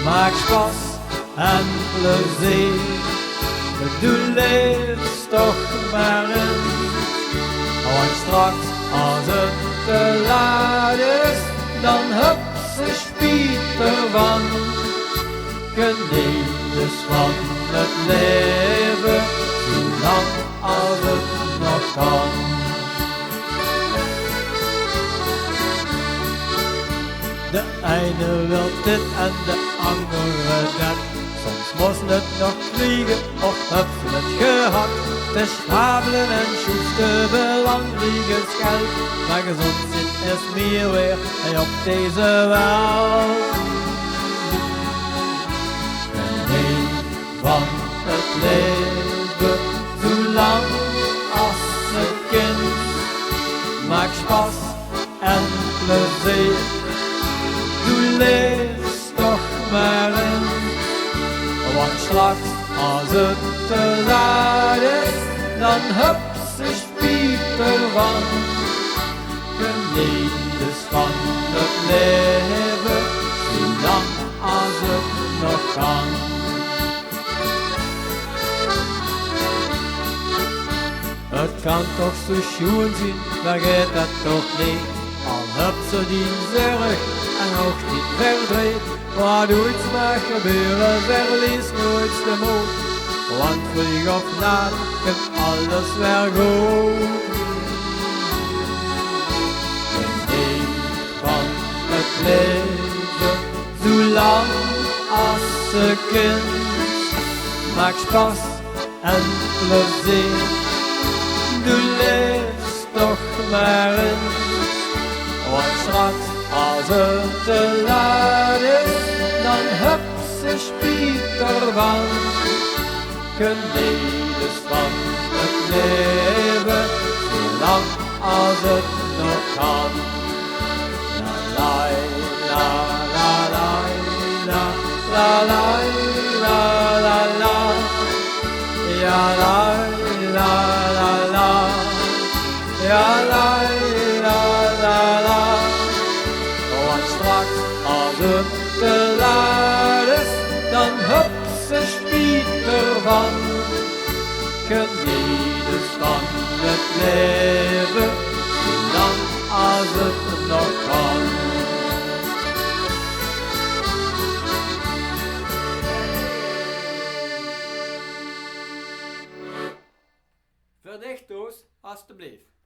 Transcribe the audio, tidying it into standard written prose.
maak spas en plezier. Doe leeft toch maar in, want straks als het te laat is, dan heb ze spijt ervan. Geniet dus van het leven, zolang als het nog kan. De ene wil dit en de andere dat. Soms moest het nog vliegen of heb ze het gehad. Het is schabelen en schoesten belangrijke geld. Maar gezond zit is meer weer op deze wereld. Geniet van het leven, zolang als een kind. Maak spas en plezier. Doe leef toch maar in, want straks als het te laat is, dan heb ze spijt ervan. Geniet dus van het leven, zolang als het nog kan. Het kan toch zo schoon zien, vergeet dat toch niet. Al heb ze die zorg en ook niet verdriet. Wat ooit mag gebeuren, verlies nooit de moed. Want vroeg of laat komt alles weer goed. Geniet van het leven, zolang als een kind. Maak spas en plezier. Doe leef toch maar in, want straks als het te laat is, dan heb ze spijt ervan. Geniet dus van het leven, zolang als het nog kan. La la la la la la la la la la, ja la la la la, ja la la la la. Want straks als het te laat is, dan heb ze spijt ervan. Geniet dus van het leven, zolang als het nog kan. Verdicht ons, alstublieft.